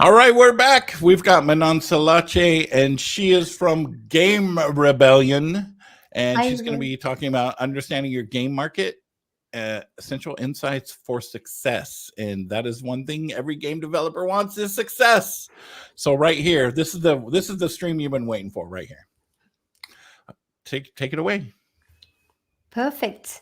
All right, we're back. We've got Manon Salaché, and she is from Game Rebellion, and Hi, she's going to everyone. be talking about understanding your game market, essential insights for success, and that is one thing every game developer wants is success. So right here, this is the stream you've been waiting for. Right here, take it away. Perfect.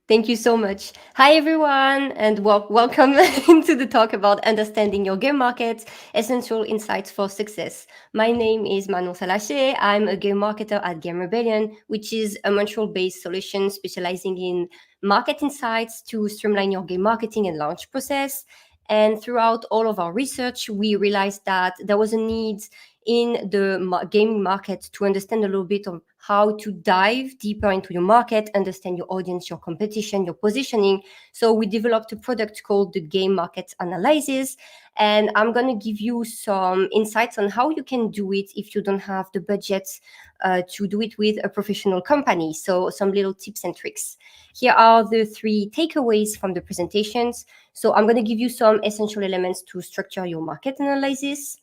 Thank you so much. Hi, everyone, and welcome into the talk about understanding your game market, essential insights for success. My name is Manon Salaché. I'm a game marketer at Game Rebellion, which is a Montreal-based solution specializing in market insights to streamline your game marketing and launch process. And throughout all of our research, we realized that there was a need in the gaming market to understand a little bit of how to dive deeper into your market, understand your audience, your competition, your positioning. So we developed a product called the Game Market Analysis, and I'm going to give you some insights on how you can do it if you don't have the budget to do it with a professional company. So some little tips and tricks. Here are the 3 takeaways from the presentations. So I'm going to give you some essential elements to structure your market analysis.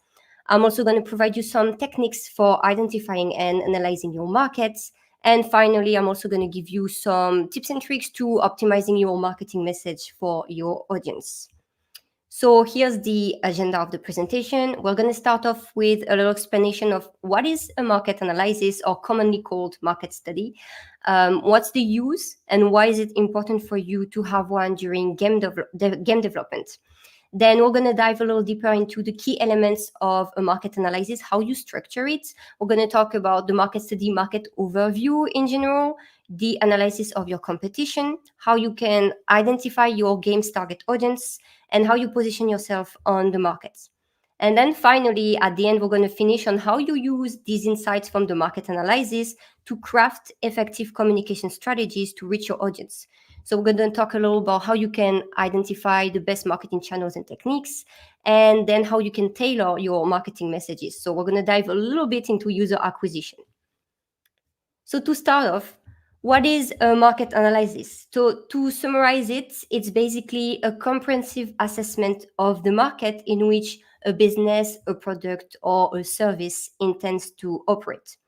I'm also going to provide you some techniques for identifying and analyzing your markets. And finally, I'm also going to give you some tips and tricks to optimizing your marketing message for your audience. So here's the agenda of the presentation. We're going to start off with a little explanation of what is a market analysis, or commonly called market study. What's the use and why is it important for you to have one during game development? Then we're going to dive a little deeper into the key elements of a market analysis, how you structure it. We're going to talk about the market study, market overview in general, the analysis of your competition, how you can identify your game's target audience, and how you position yourself on the markets. And then finally, at the end, we're going to finish on how you use these insights from the market analysis to craft effective communication strategies to reach your audience. So we're going to talk a little about how you can identify the best marketing channels and techniques, and then how you can tailor your marketing messages. So we're going to dive a little bit into user acquisition. So to start off, what is a market analysis? So to summarize it, it's basically a comprehensive assessment of the market in which a business, a product, or a service intends to operate.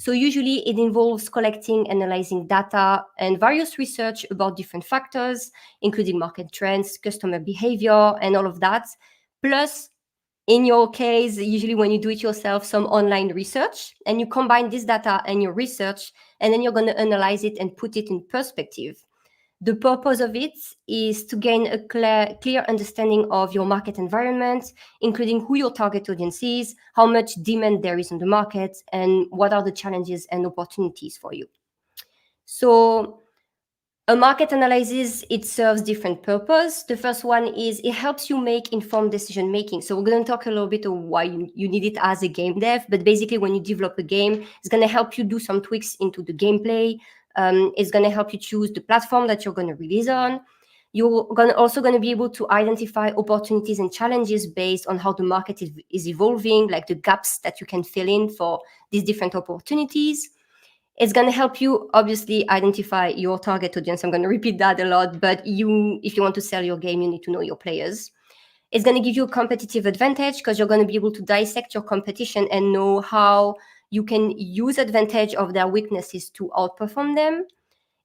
So usually it involves collecting, analyzing data, and various research about different factors, including market trends, customer behavior, and all of that. Plus, in your case, usually when you do it yourself, some online research, and you combine this data and your research, and then you're going to analyze it and put it in perspective. The purpose of it is to gain a clear understanding of your market environment, including who your target audience is, how much demand there is on the market, and what are the challenges and opportunities for you. So a market analysis, it serves different purposes. The first one is it helps you make informed decision making. So we're going to talk a little bit of why you need it as a game dev, but basically when you develop a game, it's going to help you do some tweaks into the gameplay. It's going to help you choose the platform that you're going to release on. You're also going to be able to identify opportunities and challenges based on how the market is evolving, like the gaps that you can fill in for these different opportunities. It's going to help you obviously identify your target audience. I'm going to repeat that a lot, but if you want to sell your game, you need to know your players. It's going to give you a competitive advantage because you're going to be able to dissect your competition and know how you can use advantage of their weaknesses to outperform them.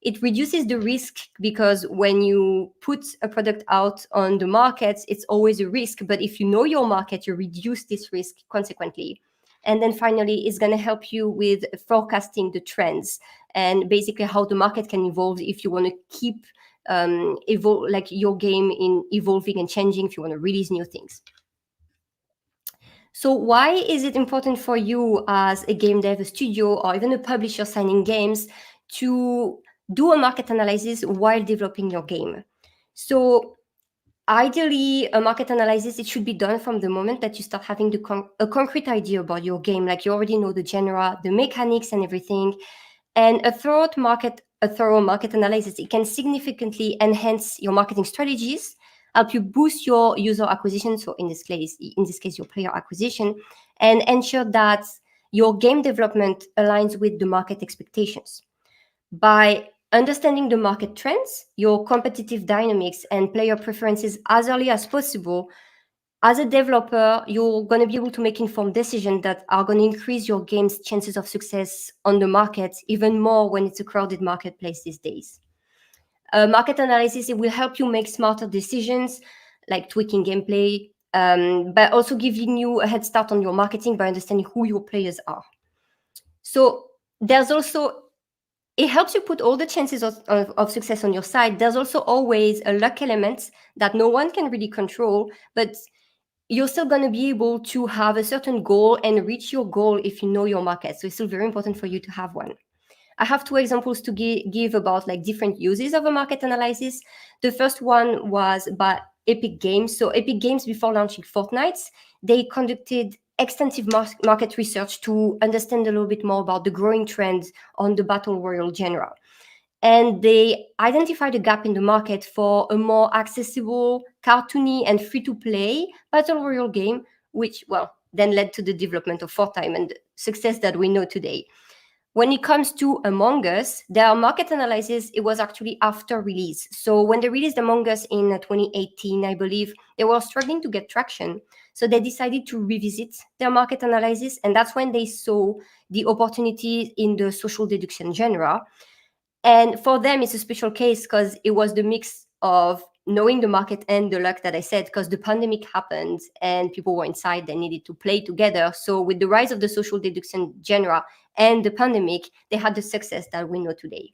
It reduces the risk because when you put a product out on the market, it's always a risk. But if you know your market, you reduce this risk consequently. And then finally, it's going to help you with forecasting the trends and basically how the market can evolve if you want to keep like your game in evolving and changing, if you want to release new things. So why is it important for you as a game dev, a studio, or even a publisher signing games to do a market analysis while developing your game? So ideally, a market analysis, it should be done from the moment that you start having a concrete idea about your game, like you already know the genre, the mechanics and everything. And a thorough market analysis, it can significantly enhance your marketing strategies, help you boost your user acquisition, so in this case, your player acquisition, and ensure that your game development aligns with the market expectations. By understanding the market trends, your competitive dynamics, and player preferences as early as possible, as a developer, you're going to be able to make informed decisions that are going to increase your game's chances of success on the market even more when it's a crowded marketplace these days. Market analysis, it will help you make smarter decisions, like tweaking gameplay, but also giving you a head start on your marketing by understanding who your players are. So there's also, it helps you put all the chances of success on your side. There's also always a luck element that no one can really control, but you're still going to be able to have a certain goal and reach your goal if you know your market. So it's still very important for you to have one. I have two examples to give about like different uses of a market analysis. The first one was by Epic Games. So Epic Games, before launching Fortnite, they conducted extensive market research to understand a little bit more about the growing trends on the battle royale genre. And they identified a gap in the market for a more accessible, cartoony, and free-to-play battle royale game, which, well, then led to the development of Fortnite and the success that we know today. When it comes to Among Us, their market analysis, it was actually after release. So when they released Among Us in 2018, I believe, they were struggling to get traction. So they decided to revisit their market analysis, and that's when they saw the opportunity in the social deduction genre. And for them, it's a special case because it was the mix of knowing the market and the luck that I said, because the pandemic happened and people were inside, they needed to play together. So with the rise of the social deduction genre and the pandemic, they had the success that we know today.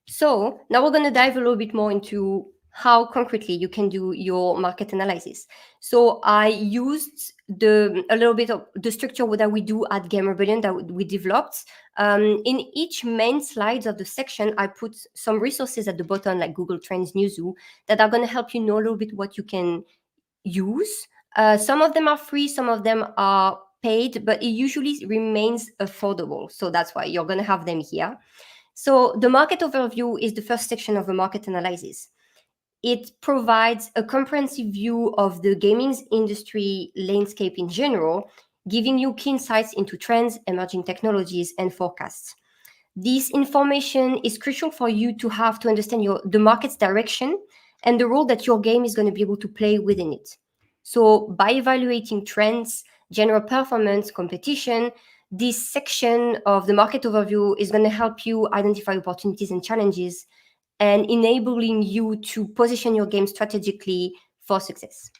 So now we're going to dive a little bit more into how concretely you can do your market analysis. So I used a little bit of the structure that we do at Game Rebellion that we developed. In each main slides of the section, I put some resources at the bottom, like Google Trends, Newzoo, that are going to help you know a little bit what you can use. Some of them are free, some of them are paid, but it usually remains affordable. So that's why you're going to have them here. So the market overview is the first section of a market analysis. It provides a comprehensive view of the gaming industry landscape in general, giving you key insights into trends, emerging technologies, and forecasts. This information is crucial for you to have to understand the market's direction and the role that your game is going to be able to play within it. So by evaluating trends, general performance, competition, this section of the market overview is going to help you identify opportunities and challenges and enabling you to position your game strategically for success.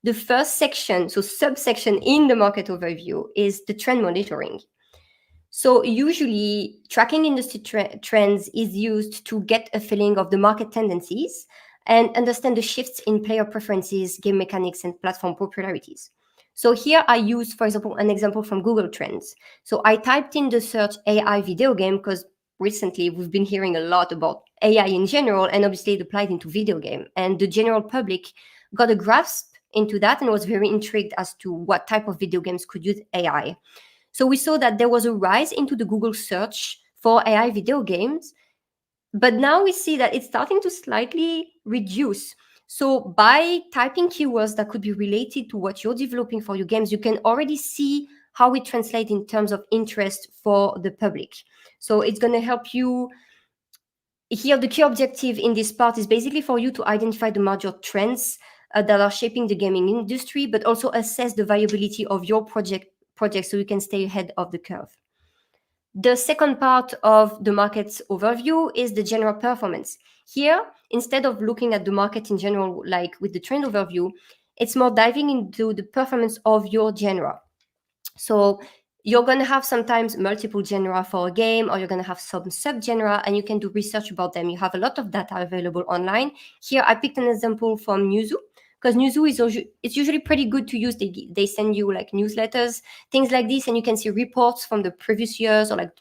The first section, so subsection in the market overview, is the trend monitoring. So usually tracking industry trends is used to get a feeling of the market tendencies and understand the shifts in player preferences, game mechanics, and platform popularities. So here I use, for example, an example from Google Trends. So I typed in the search AI video game because recently we've been hearing a lot about AI in general, and obviously it applied into video game. And the general public got a grasp into that and was very intrigued as to what type of video games could use AI. So we saw that there was a rise into the Google search for AI video games, but now we see that it's starting to slightly reduce. So by typing keywords that could be related to what you're developing for your games, you can already see how it translates in terms of interest for the public. So it's going to help you. Here, the key objective in this part is basically for you to identify the major trends that are shaping the gaming industry, but also assess the viability of your project so you can stay ahead of the curve. The second part of the market's overview is the general performance. Here, instead of looking at the market in general, like with the trend overview, it's more diving into the performance of your genre. So you're going to have sometimes multiple genera for a game, or you're going to have some sub-genera, and you can do research about them. You have a lot of data available online. Here, I picked an example from Newzoo, because Newzoo it's usually pretty good to use. They send you like newsletters, things like this, and you can see reports from the previous years or like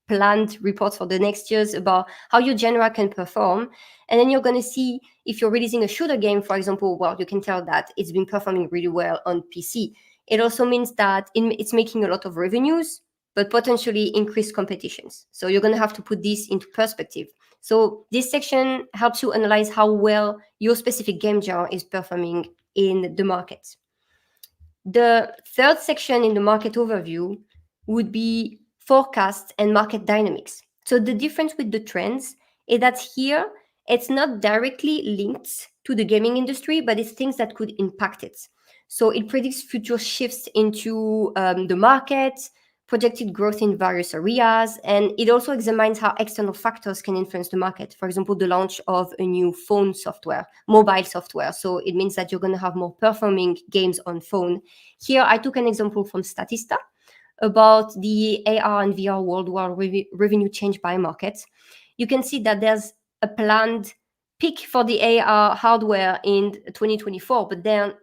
planned reports for the next years about how your genre can perform. And then you're going to see if you're releasing a shooter game, for example, well, you can tell that it's been performing really well on PC. It also means that it's making a lot of revenues, but potentially increased competitions. So you're going to have to put this into perspective. So this section helps you analyze how well your specific game genre is performing in the market. The third section in the market overview would be forecasts and market dynamics. So the difference with the trends is that here, it's not directly linked to the gaming industry, but it's things that could impact it. So it predicts future shifts into the market, projected growth in various areas, and it also examines how external factors can influence the market. For example, the launch of a new phone software, mobile software. So it means that you're going to have more performing games on phone. Here, I took an example from Statista about the AR and VR worldwide revenue change by market. You can see that there's a planned peak for the AR hardware in 2024, but then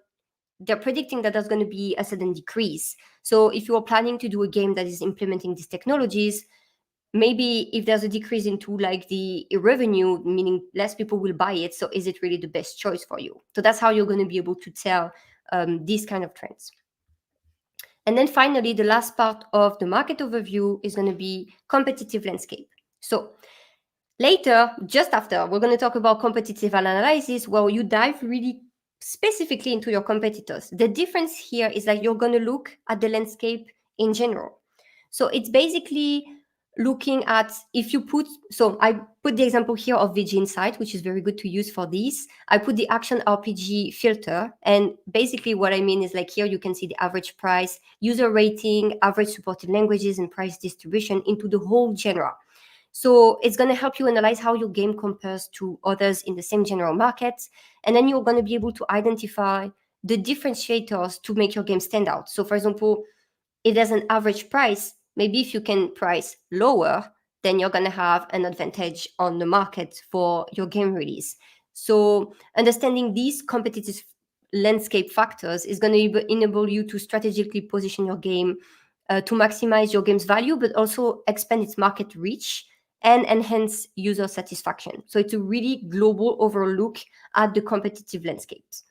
they're predicting that there's going to be a sudden decrease. So if you're planning to do a game that is implementing these technologies, maybe if there's a decrease into like the revenue, meaning less people will buy it, so is it really the best choice for you? So that's how you're going to be able to tell these kind of trends. And then finally, the last part of the market overview is going to be competitive landscape. So later, just after, we're going to talk about competitive analysis, where you dive really specifically into your competitors. The difference here is that you're going to look at the landscape in general. So it's basically looking at if you put, so I put the example here of VG Insight, which is very good to use for this. I put the action RPG filter, and basically what I mean is like here you can see the average price, user rating, average supported languages, and price distribution into the whole genre. So it's going to help you analyze how your game compares to others in the same general market. And then you're going to be able to identify the differentiators to make your game stand out. So for example, if there's an average price, maybe if you can price lower, then you're going to have an advantage on the market for your game release. So understanding these competitive landscape factors is going to enable you to strategically position your game to maximize your game's value, but also expand its market reach and enhance user satisfaction. So it's a really global overall look at the competitive landscapes.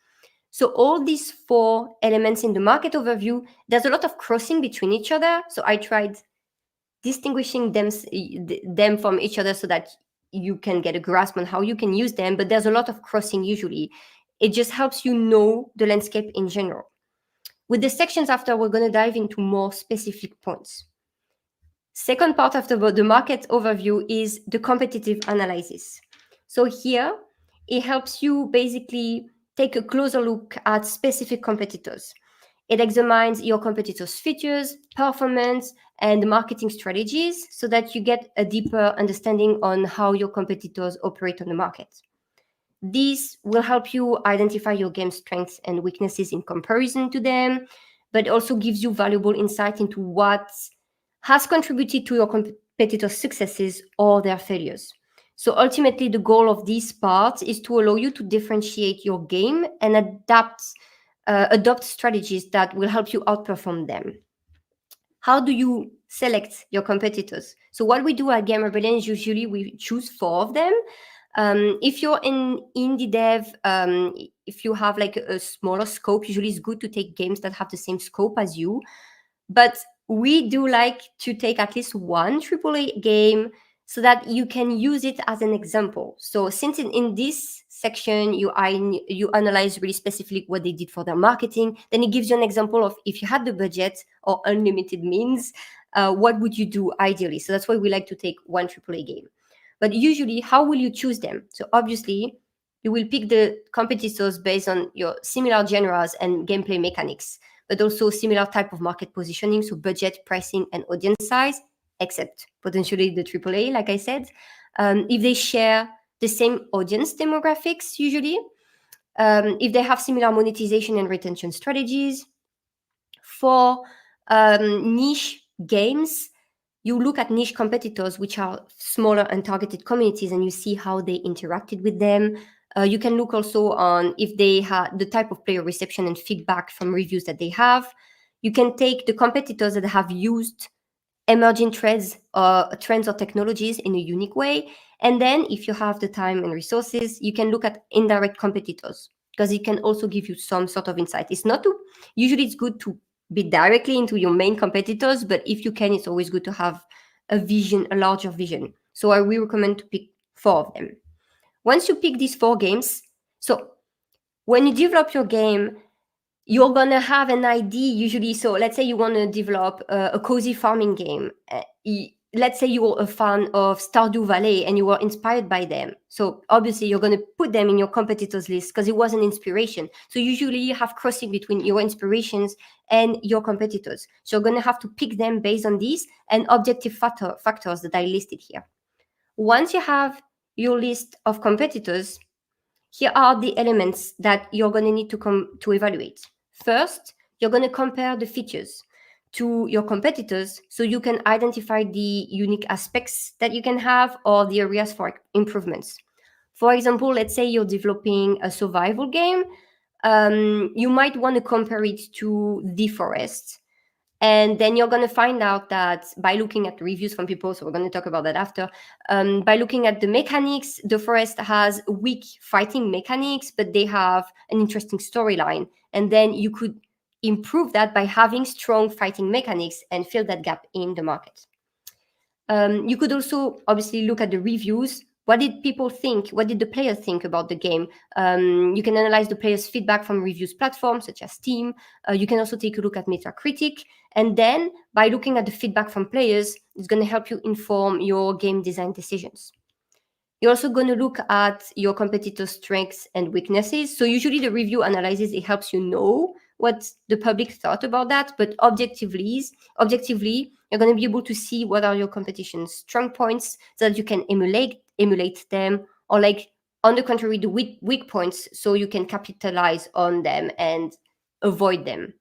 So all these four elements in the market overview, there's a lot of crossing between each other. So I tried distinguishing them from each other so that you can get a grasp on how you can use them, but there's a lot of crossing usually. It just helps you know the landscape in general. With the sections after, we're going to dive into more specific points. Second part of the market overview is the competitive analysis. So here, it helps you basically take a closer look at specific competitors. It examines your competitors' features, performance, and marketing strategies so that you get a deeper understanding on how your competitors operate on the market. This will help you identify your game's strengths and weaknesses in comparison to them, but also gives you valuable insight into what has contributed to your competitors' successes or their failures. So ultimately, the goal of this part is to allow you to differentiate your game and adopt strategies that will help you outperform them. How do you select your competitors? So what we do at Game Rebellion is usually we choose 4 of them. If you're in indie dev, if you have like a smaller scope, usually it's good to take games that have the same scope as you. But we do like to take at least one AAA game so that you can use it as an example. So since in this section, you analyze really specifically what they did for their marketing, then it gives you an example of if you had the budget or unlimited means, what would you do ideally? So that's why we like to take one AAA game. But usually, how will you choose them? So obviously, you will pick the competitors based on your similar genres and gameplay mechanics, but also similar type of market positioning, so budget, pricing, and audience size, except potentially the AAA, like I said. If they share the same audience demographics, usually, if they have similar monetization and retention strategies. For niche games, you look at niche competitors, which are smaller and targeted communities, and you see how they interacted with them. You can look also on if they have the type of player reception and feedback from reviews that they have. You can take the competitors that have used emerging trends or technologies in a unique way. And then if you have the time and resources, you can look at indirect competitors because it can also give you some sort of insight. Usually it's good to be directly into your main competitors, but if you can, it's always good to have a larger vision. So we recommend to pick 4 of them. Once you pick these 4 games, so when you develop your game, you're going to have an idea usually. So let's say you want to develop a cozy farming game. let's say you're a fan of Stardew Valley and you were inspired by them. So obviously you're going to put them in your competitors list because it was an inspiration. So usually you have crossing between your inspirations and your competitors. So you're going to have to pick them based on these and objective factors that I listed here. Once you have your list of competitors, here are the elements that you're going to need to evaluate. First, you're going to compare the features to your competitors so you can identify the unique aspects that you can have or the areas for improvements. For example, let's say you're developing a survival game. You might want to compare it to The Forest. And then you're going to find out that by looking at reviews from people, so we're going to talk about that after, by looking at the mechanics, The Forest has weak fighting mechanics, but they have an interesting storyline. And then you could improve that by having strong fighting mechanics and fill that gap in the market. You could also obviously look at the reviews. What did people think? What did the players think about the game? You can analyze the players' feedback from reviews platforms such as Steam. You can also take a look at Metacritic. And then by looking at the feedback from players, it's going to help you inform your game design decisions. You're also going to look at your competitors' strengths and weaknesses. So usually the review analysis, it helps you know what the public thought about that, but objectively, you're going to be able to see what are your competition's strong points so that you can emulate them, or like on the contrary, the weak points, so you can capitalize on them and avoid them.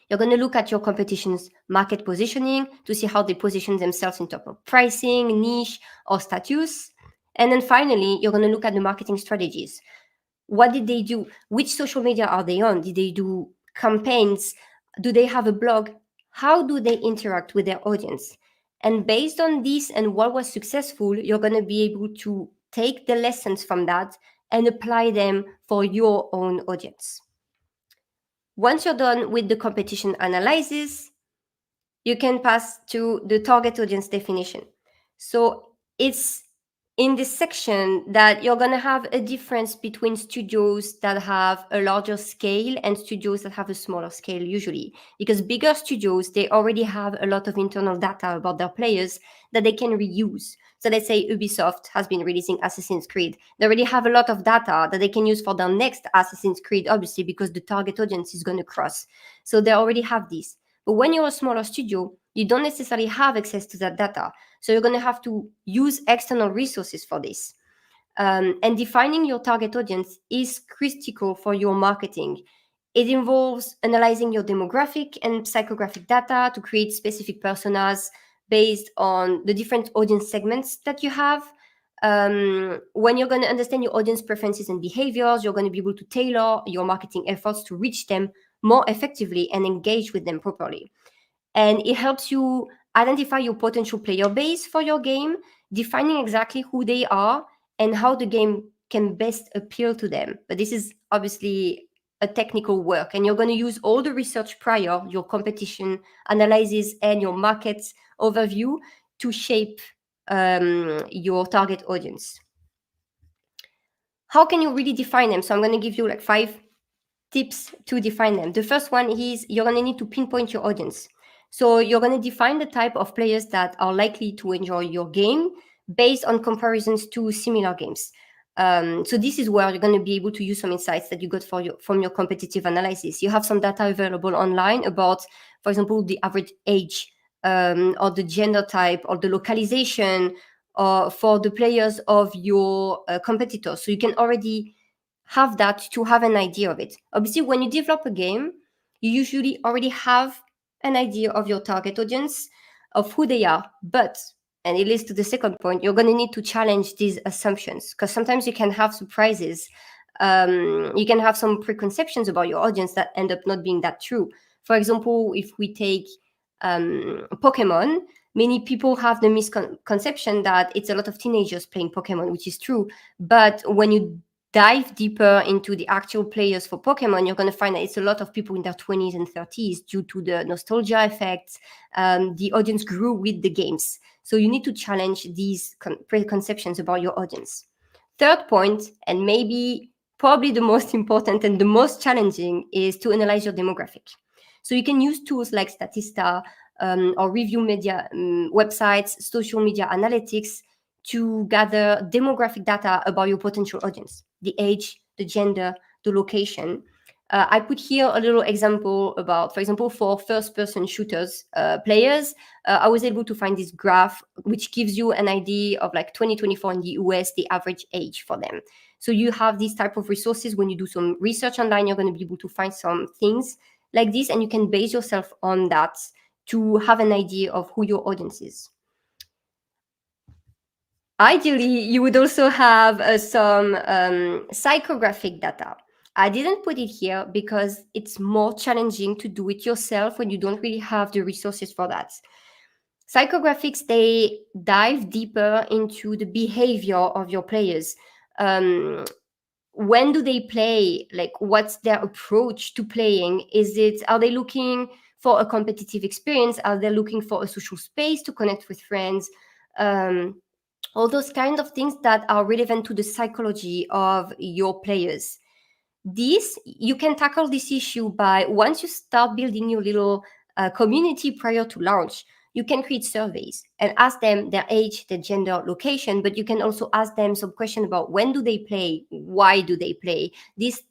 You're going to look at your competition's market positioning to see how they position themselves in terms of pricing, niche, or status. And then finally, you're going to look at the marketing strategies. What did they do? Which social media are they on? Did they do campaigns? Do they have a blog? How do they interact with their audience? And based on this and what was successful, you're going to be able to take the lessons from that and apply them for your own audience. Once you're done with the competition analysis, you can pass to the target audience definition. So it's in this section that you're going to have a difference between studios that have a larger scale and studios that have a smaller scale usually, because bigger studios, they already have a lot of internal data about their players that they can reuse. So let's say Ubisoft has been releasing Assassin's Creed. They already have a lot of data that they can use for their next Assassin's Creed, obviously, because the target audience is going to cross. So they already have this. But when you're a smaller studio, you don't necessarily have access to that data. So you're going to have to use external resources for this. And defining your target audience is critical for your marketing. It involves analyzing your demographic and psychographic data to create specific personas based on the different audience segments that you have. When you're going to understand your audience preferences and behaviors, you're going to be able to tailor your marketing efforts to reach them more effectively and engage with them properly. And it helps you identify your potential player base for your game, defining exactly who they are and how the game can best appeal to them. But this is obviously a technical work, and you're going to use all the research prior, your competition analysis and your market overview to shape your target audience. How can you really define them? So I'm going to give you like 5 tips to define them. The first one is you're going to need to pinpoint your audience. So you're going to define the type of players that are likely to enjoy your game based on comparisons to similar games. So this is where you're going to be able to use some insights that you got from your competitive analysis. You have some data available online about, for example, the average age or the gender type or the localization for the players of your competitors. So you can already have that to have an idea of it. Obviously, when you develop a game, you usually already have an idea of your target audience, of who they are. But, and it leads to the second point, you're going to need to challenge these assumptions, because sometimes you can have surprises. You can have some preconceptions about your audience that end up not being that true. For example, if we take Pokemon, many people have the misconception that it's a lot of teenagers playing Pokemon, which is true. But when you dive deeper into the actual players for Pokemon, you're going to find that it's a lot of people in their 20s and 30s due to the nostalgia effects. The audience grew with the games. So you need to challenge these preconceptions about your audience. Third point, and maybe probably the most important and the most challenging, is to analyze your demographic. So you can use tools like Statista or review media websites, social media analytics to gather demographic data about your potential audience, the age, the gender, the location. I put here a little example about, for example, for first-person shooters players, I was able to find this graph which gives you an idea of like 2024 in the US, the average age for them. So you have these type of resources. When you do some research online, you're going to be able to find some things like this, and you can base yourself on that to have an idea of who your audience is. Ideally, you would also have some psychographic data. I didn't put it here because it's more challenging to do it yourself when you don't really have the resources for that. Psychographics, they dive deeper into the behavior of your players. When do they play? Like, what's their approach to playing? Are they looking for a competitive experience? Are they looking for a social space to connect with friends? All those kind of things that are relevant to the psychology of your players. You can tackle this issue by, once you start building your little community prior to launch, you can create surveys and ask them their age, their gender, location, but you can also ask them some question about when do they play, why do they play. This,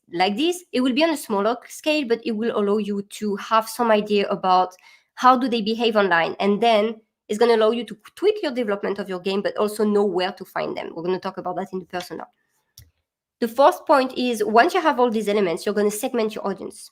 it will be on a smaller scale, but it will allow you to have some idea about how do they behave online, and then it's going to allow you to tweak your development of your game, but also know where to find them. We're going to talk about that in the persona. The fourth point is, once you have all these elements, you're going to segment your audience.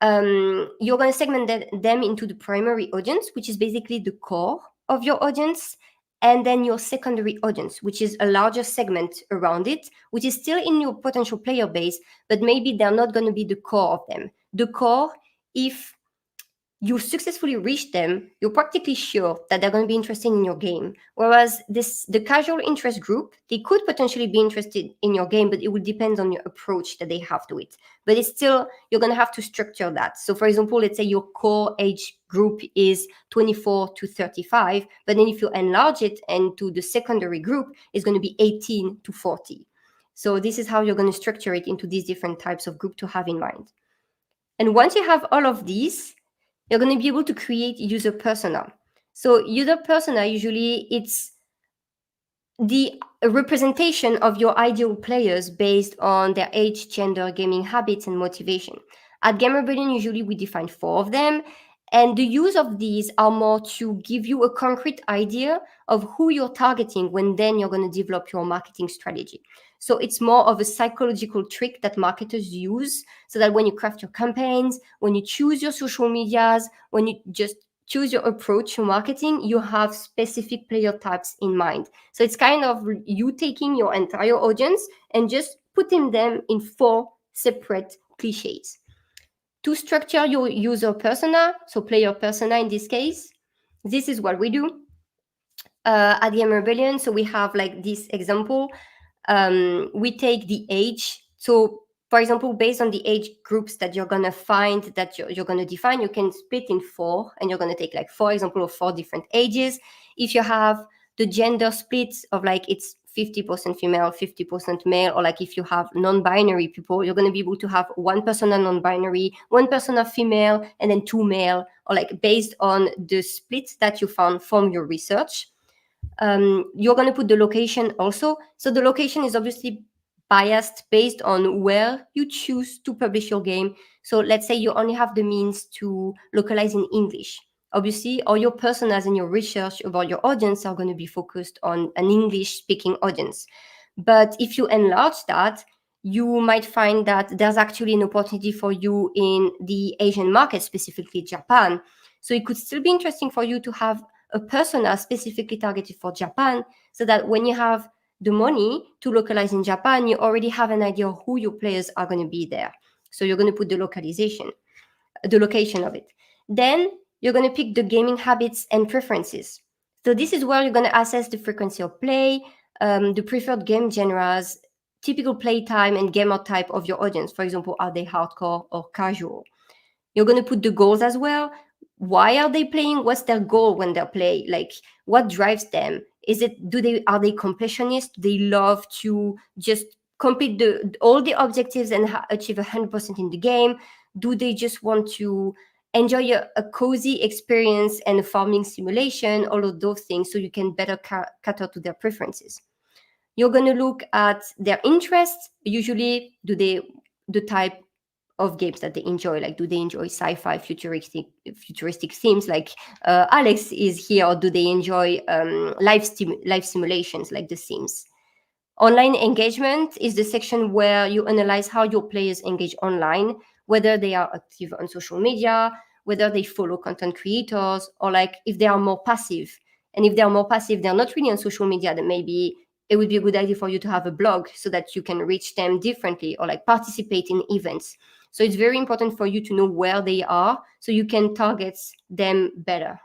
You're going to segment them into the primary audience, which is basically the core of your audience, and then your secondary audience, which is a larger segment around it, which is still in your potential player base, but maybe they're not going to be the core of them. The core, if you successfully reach them, you're practically sure that they're going to be interested in your game. Whereas the casual interest group, they could potentially be interested in your game, but it would depend on your approach that they have to it. But it's still, you're going to have to structure that. So for example, let's say your core age group is 24 to 35, but then if you enlarge it into the secondary group, it's going to be 18 to 40. So this is how you're going to structure it into these different types of group to have in mind. And once you have all of these, you're going to be able to create user persona. So user persona, usually it's the representation of your ideal players based on their age, gender, gaming habits, and motivation. At Game Rebellion, usually we define 4 of them, and the use of these are more to give you a concrete idea of who you're targeting when then you're going to develop your marketing strategy. So it's more of a psychological trick that marketers use, so that when you craft your campaigns, when you choose your social medias, when you just choose your approach to marketing, you have specific player types in mind. So it's kind of you taking your entire audience and just putting them in 4 separate cliches. To structure your user persona, so player persona in this case, this is what we do at Game Rebellion. So we have like this example. We take the age. So for example, based on the age groups that you're going to find, that you're going to define, you can split in 4, and you're going to take like 4 examples of 4 different ages. If you have the gender splits of like it's 50% female, 50% male, or like if you have non-binary people, you're going to be able to have 1 persona non-binary, 1 persona female, and then 2 male, or like based on the split that you found from your research. You're going to put the location also. So the location is obviously biased based on where you choose to publish your game. So let's say you only have the means to localize in English. Obviously, all your personas and your research about your audience are going to be focused on an English-speaking audience. But if you enlarge that, you might find that there's actually an opportunity for you in the Asian market, specifically Japan. So it could still be interesting for you to have a persona specifically targeted for Japan, so that when you have the money to localize in Japan, you already have an idea of who your players are going to be there. So you're going to put the location of it. Then you're going to pick the gaming habits and preferences. So this is where you're going to assess the frequency of play, the preferred game genres, typical play time and gamer type of your audience. For example, are they hardcore or casual? You're going to put the goals as well. Why are they playing? What's their goal when they play? Like, what drives them? Are they completionists? Do they love to just complete all the objectives and achieve 100% in the game? Do they just want to enjoy a cozy experience and a farming simulation, all of those things, so you can better cater to their preferences. You're going to look at their interests. Usually, the type of games that they enjoy, like do they enjoy sci-fi futuristic themes like Alex is here, or do they enjoy live simulations like The Sims? Online engagement is the section where you analyze how your players engage online, whether they are active on social media, whether they follow content creators, or like if they are more passive. And if they are more passive, they're not really on social media, then maybe it would be a good idea for you to have a blog so that you can reach them differently, or like participate in events. So it's very important for you to know where they are so you can target them better.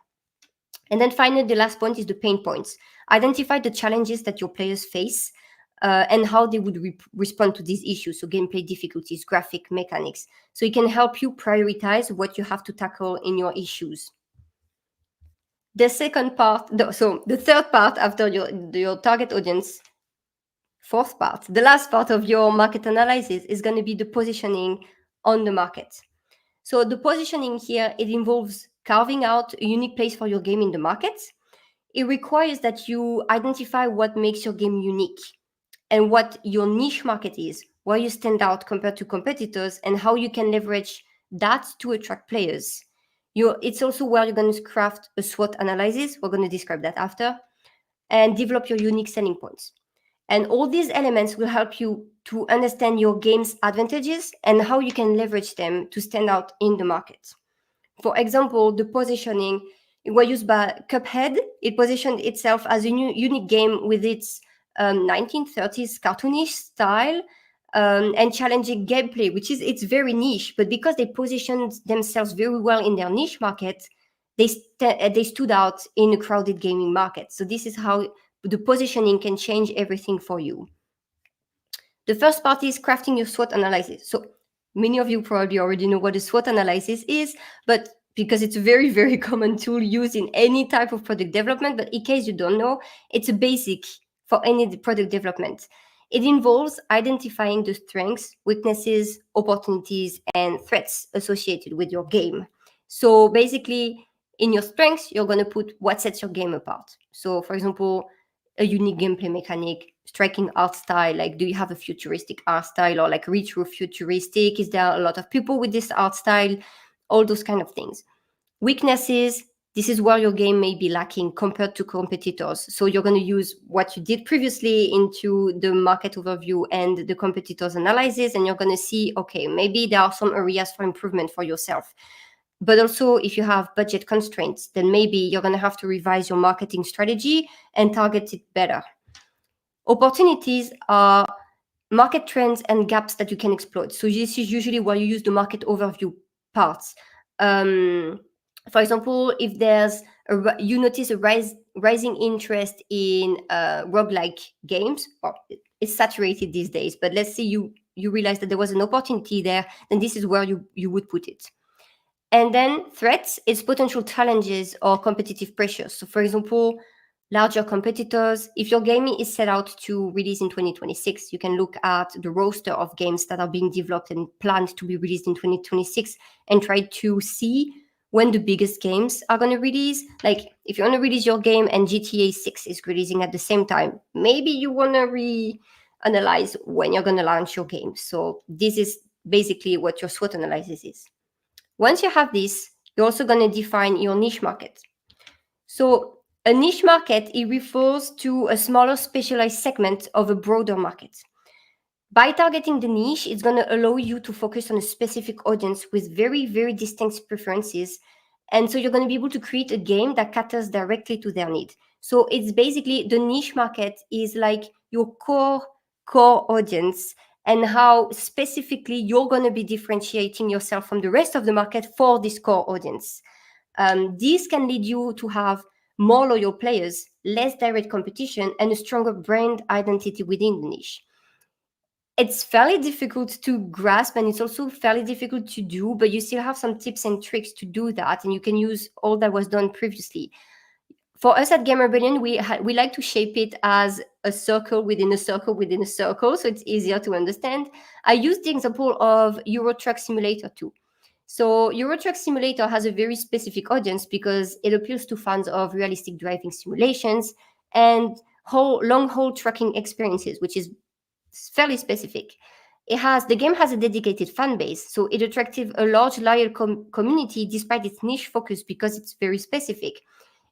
And then finally, the last point is the pain points. Identify the challenges that your players face and how they would respond to these issues. So gameplay difficulties, graphic mechanics. So it can help you prioritize what you have to tackle in your issues. The second part, so the third part after your target audience, fourth part, the last part of your market analysis is going to be the positioning on the market. So the positioning here, it involves carving out a unique place for your game in the market. It requires that you identify what makes your game unique and what your niche market is, where you stand out compared to competitors, and how you can leverage that to attract players. It's also where you're going to craft a SWOT analysis. We're going to describe that after, and develop your unique selling points. And all these elements will help you to understand your game's advantages and how you can leverage them to stand out in the market. For example, the positioning was used by Cuphead. It positioned itself as a unique game with its 1930s cartoonish style and challenging gameplay, which is it's very niche. But because they positioned themselves very well in their niche market, they stood out in a crowded gaming market. So this is how the positioning can change everything for you. The first part is crafting your SWOT analysis. So many of you probably already know what a SWOT analysis is, but because it's a very, very common tool used in any type of product development, but in case you don't know, it's a basic for any product development. It involves identifying the strengths, weaknesses, opportunities, and threats associated with your game. So basically, in your strengths, you're going to put what sets your game apart. So for example, a unique gameplay mechanic, striking art style, like do you have a futuristic art style or like retro futuristic? Is there a lot of people with this art style? All those kind of things. Weaknesses, this is where your game may be lacking compared to competitors. So you're going to use what you did previously into the market overview and the competitors analysis, and you're going to see, okay, maybe there are some areas for improvement for yourself. But also, if you have budget constraints, then maybe you're going to have to revise your marketing strategy and target it better. Opportunities are market trends and gaps that you can exploit. So this is usually where you use the market overview parts. For example, if you notice a rising interest in roguelike games, well, it's saturated these days, but let's say you realize that there was an opportunity there, then this is where you would put it. And then threats is potential challenges or competitive pressures. So for example, larger competitors, if your game is set out to release in 2026, you can look at the roster of games that are being developed and planned to be released in 2026 and try to see when the biggest games are going to release. Like if you want to release your game and GTA 6 is releasing at the same time, maybe you want to reanalyze when you're going to launch your game. So this is basically what your SWOT analysis is. Once you have this, you're also going to define your niche market. So a niche market, it refers to a smaller specialized segment of a broader market. By targeting the niche, it's going to allow you to focus on a specific audience with very, very distinct preferences. And so you're going to be able to create a game that caters directly to their need. So it's basically the niche market is like your core audience, and how specifically you're going to be differentiating yourself from the rest of the market for this core audience. This can lead you to have more loyal players, less direct competition, and a stronger brand identity within the niche. It's fairly difficult to grasp, and it's also fairly difficult to do, but you still have some tips and tricks to do that, and you can use all that was done previously. For us at Gamer Billion, we like to shape it as a circle within a circle within a circle, so it's easier to understand. I use the example of Euro Truck Simulator 2. So Euro Truck Simulator has a very specific audience because it appeals to fans of realistic driving simulations and long-haul trucking experiences, which is fairly specific. The game has a dedicated fan base, so it attracted a large loyal community despite its niche focus because it's very specific.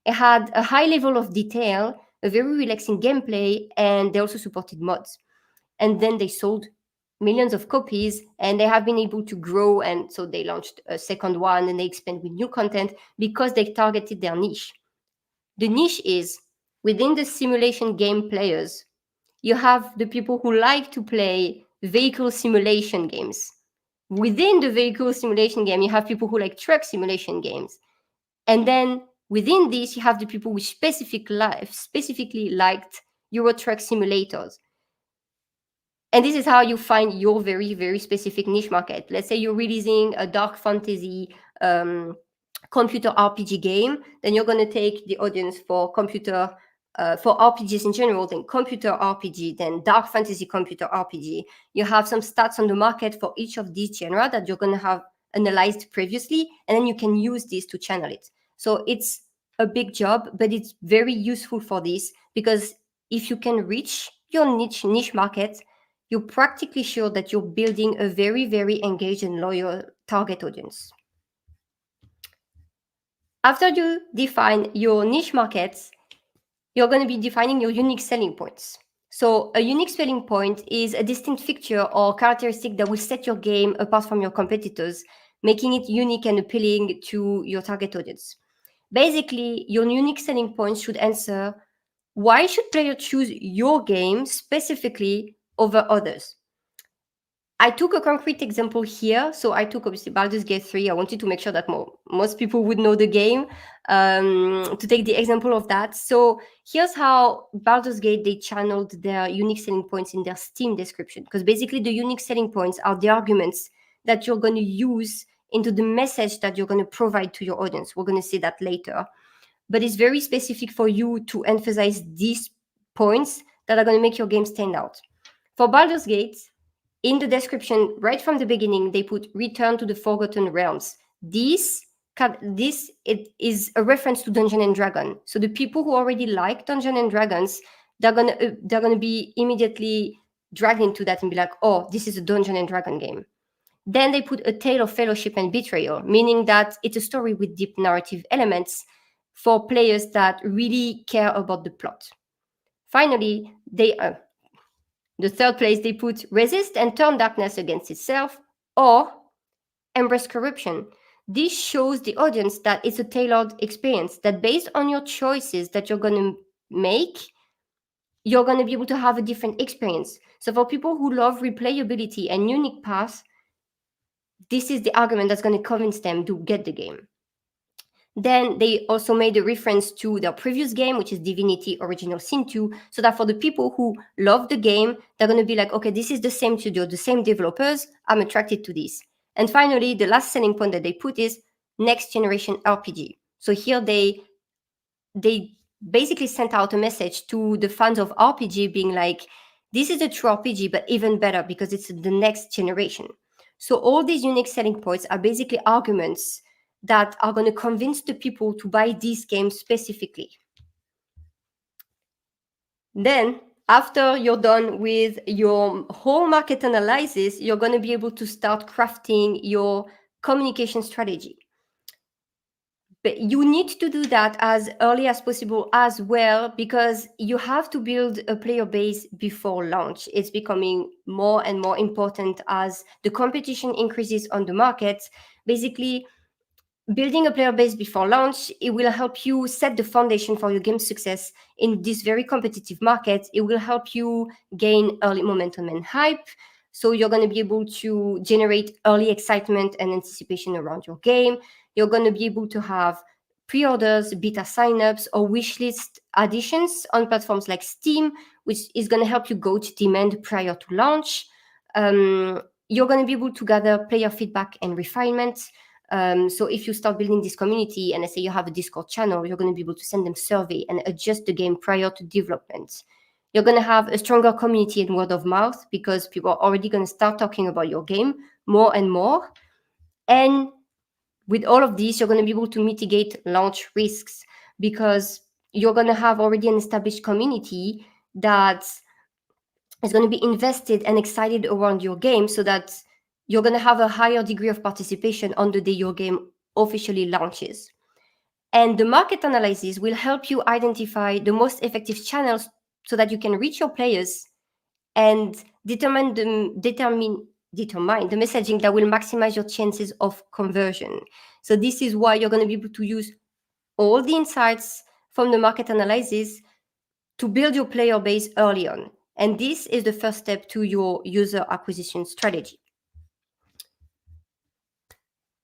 It had a high level of detail, a very relaxing gameplay, and they also supported mods. And then they sold millions of copies, and they have been able to grow, and so they launched a second one and they expand with new content because they targeted their niche. The niche is within the simulation game players. You have the people who like to play vehicle simulation games. Within the vehicle simulation game, you have people who like truck simulation games. And then within this, you have the people who specifically liked Euro Truck simulators. And this is how you find your very, very specific niche market. Let's say you're releasing a dark fantasy computer RPG game, then you're going to take the audience for for RPGs in general, then computer RPG, then dark fantasy computer RPG. You have some stats on the market for each of these genres that you're going to have analyzed previously, and then you can use this to channel it. So it's a big job, but it's very useful for this because if you can reach your niche market, you're practically sure that you're building a very, very engaged and loyal target audience. After you define your niche markets, you're going to be defining your unique selling points. So a unique selling point is a distinct feature or characteristic that will set your game apart from your competitors, making it unique and appealing to your target audience. Basically, your unique selling points should answer why should players choose your game specifically over others. I took a concrete example here. So I took obviously Baldur's Gate 3. I wanted to make sure that most people would know the game to take the example of that. So here's how Baldur's Gate, they channeled their unique selling points in their Steam description. Because basically the unique selling points are the arguments that you're going to use into the message that you're going to provide to your audience. We're going to see that later. But it's very specific for you to emphasize these points that are going to make your game stand out. For Baldur's Gate, in the description, right from the beginning, they put "Return to the Forgotten Realms." This is a reference to Dungeon and Dragon. So the people who already like Dungeon and Dragons, they're gonna be immediately dragged into that and be like, "Oh, this is a Dungeon and Dragon game." Then they put "A Tale of Fellowship and Betrayal," meaning that it's a story with deep narrative elements for players that really care about the plot. Finally, the third place, they put "Resist and turn darkness against itself," or "Embrace corruption." This shows the audience that it's a tailored experience, that based on your choices that you're going to make, you're going to be able to have a different experience. So for people who love replayability and unique paths, this is the argument that's going to convince them to get the game. Then they also made a reference to their previous game, which is Divinity Original Sin 2, so that for the people who love the game, they're going to be like, okay, this is the same studio, the same developers, I'm attracted to this. And finally, the last selling point that they put is next generation RPG. So here they basically sent out a message to the fans of RPG being like, this is a true RPG, but even better because it's the next generation. So all these unique selling points are basically arguments that are going to convince the people to buy these games specifically. Then, after you're done with your whole market analysis, you're going to be able to start crafting your communication strategy. But you need to do that as early as possible as well, because you have to build a player base before launch. It's becoming more and more important as the competition increases on the market. Basically, building a player base before launch, it will help you set the foundation for your game's success in this very competitive market. It will help you gain early momentum and hype. So you're going to be able to generate early excitement and anticipation around your game. You're going to be able to have pre-orders, beta signups, or wishlist additions on platforms like Steam, which is going to help you gauge demand prior to launch. You're going to be able to gather player feedback and refinement. So if you start building this community and let's say you have a Discord channel, you're going to be able to send them survey and adjust the game prior to development. You're going to have a stronger community and word of mouth because people are already going to start talking about your game more and more. And With all of this, you're going to be able to mitigate launch risks because you're going to have already an established community that is going to be invested and excited around your game, so that you're going to have a higher degree of participation on the day your game officially launches. And the market analysis will help you identify the most effective channels so that you can reach your players and determine the messaging that will maximize your chances of conversion. So this is why you're going to be able to use all the insights from the market analysis to build your player base early on. And this is the first step to your user acquisition strategy.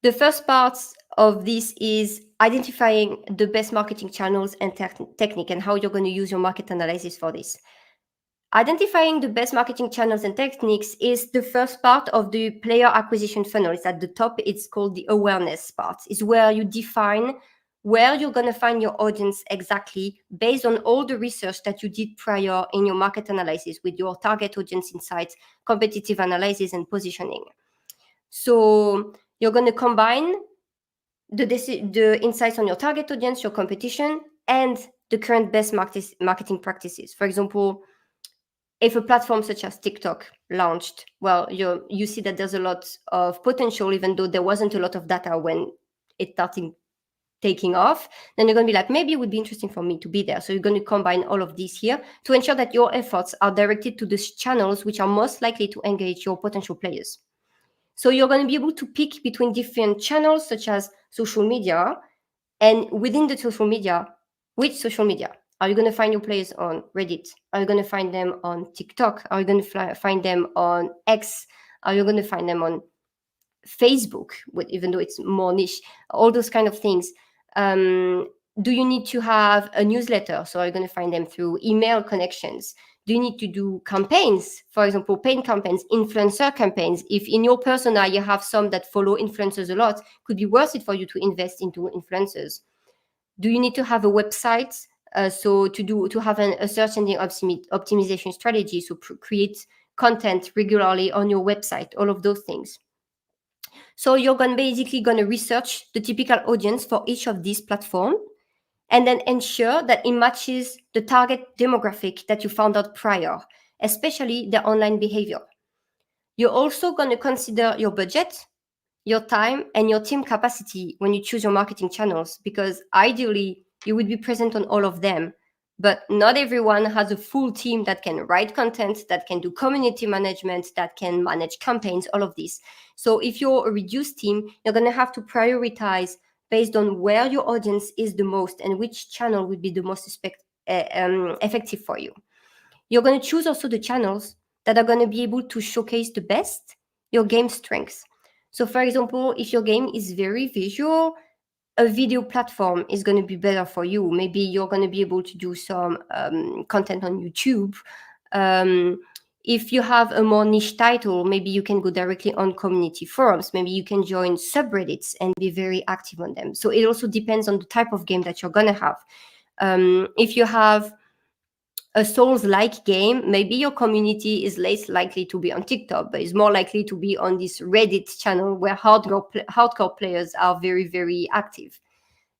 The first part of this is identifying the best marketing channels and technique, and how you're going to use your market analysis for this. Identifying the best marketing channels and techniques is the first part of the player acquisition funnel. It's at the top. It's called the awareness part. It's where you define where you're going to find your audience exactly based on all the research that you did prior in your market analysis with your target audience insights, competitive analysis, and positioning. So you're going to combine the insights on your target audience, your competition, and the current best marketing practices. For example, if a platform such as TikTok launched, well, you see that there's a lot of potential, even though there wasn't a lot of data when it started taking off, then you're going to be like, maybe it would be interesting for me to be there. So you're going to combine all of these here to ensure that your efforts are directed to the channels which are most likely to engage your potential players. So you're going to be able to pick between different channels such as social media, and within the social media, which social media? Are you going to find your players on Reddit? Are you going to find them on TikTok? Are you going to find them on X? Are you going to find them on Facebook, even though it's more niche? All those kind of things. Do you need to have a newsletter? So are you going to find them through email connections? Do you need to do campaigns? For example, paid campaigns, influencer campaigns. If in your persona you have some that follow influencers a lot, could be worth it for you to invest into influencers. Do you need to have a website? So to have a search engine optimization strategy, so create content regularly on your website, all of those things. So you're basically going to research the typical audience for each of these platforms, and then ensure that it matches the target demographic that you found out prior, especially their online behavior. You're also going to consider your budget, your time, and your team capacity when you choose your marketing channels, because ideally you would be present on all of them, but not everyone has a full team that can write content, that can do community management, that can manage campaigns, all of this. So if you're a reduced team, you're going to have to prioritize based on where your audience is the most and which channel would be the most effective for you. You're going to choose also the channels that are going to be able to showcase the best your game strengths. So for example, if your game is very visual, a video platform is going to be better for you. Maybe you're going to be able to do some content on YouTube. If you have a more niche title, maybe you can go directly on community forums. Maybe you can join subreddits and be very active on them. So it also depends on the type of game that you're going to have. If you have a Souls-like game, maybe your community is less likely to be on TikTok, but is more likely to be on this Reddit channel where hardcore players are very, very active.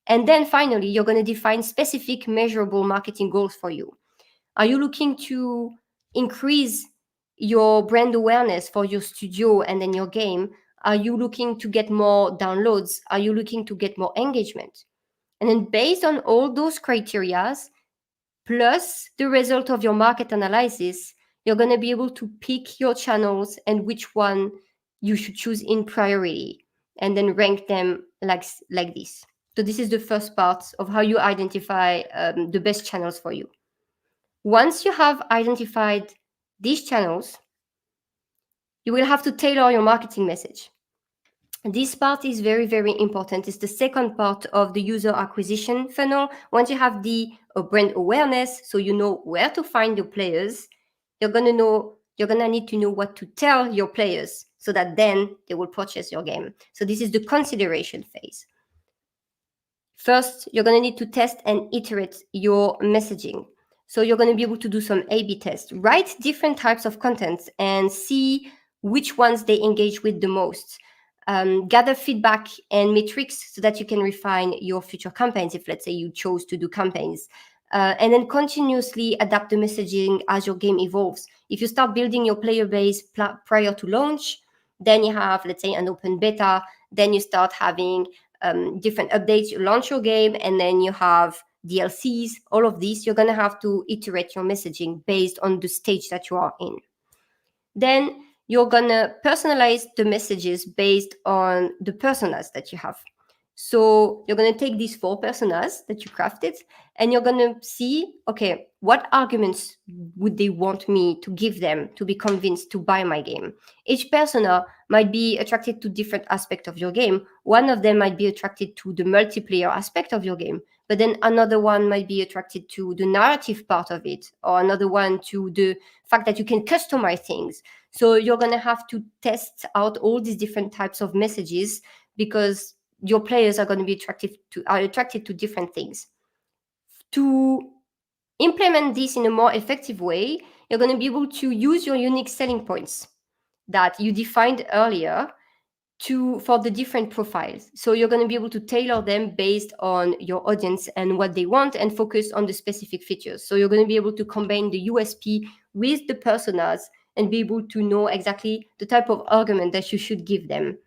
And then finally, you're going to define specific measurable marketing goals for you. Are you looking to increase your brand awareness for your studio and then your game? Are you looking to get more downloads? Are you looking to get more engagement? And then based on all those criteria, plus the result of your market analysis, you're going to be able to pick your channels and which one you should choose in priority, and then rank them like this. So this is the first part of how you identify the best channels for you. Once you have identified these channels, you will have to tailor your marketing message. This part is very, very important. It's the second part of the user acquisition funnel. Once you have the brand awareness, so you know where to find your players, you're going to need to know what to tell your players so that then they will purchase your game. So this is the consideration phase. First, you're going to need to test and iterate your messaging. So you're going to be able to do some A/B tests, write different types of content and see which ones they engage with the most. gather feedback and metrics so that you can refine your future campaigns if, let's say, you chose to do campaigns. And then continuously adapt the messaging as your game evolves. If you start building your player base prior to launch, then you have, let's say, an open beta, then you start having different updates, you launch your game, and then you have DLCs, all of these. You're going to have to iterate your messaging based on the stage that you are in. Then you're going to personalize the messages based on the personas that you have. So you're going to take these 4 personas that you crafted, and you're going to see, okay, what arguments would they want me to give them to be convinced to buy my game? Each persona might be attracted to different aspects of your game. One of them might be attracted to the multiplayer aspect of your game, but then another one might be attracted to the narrative part of it, or another one to the fact that you can customize things. So you're going to have to test out all these different types of messages, because your players are going to be attracted to different things. To implement this in a more effective way, you're going to be able to use your unique selling points that you defined earlier for the different profiles. So you're going to be able to tailor them based on your audience and what they want, and focus on the specific features. So you're going to be able to combine the USP with the personas and be able to know exactly the type of argument that you should give them.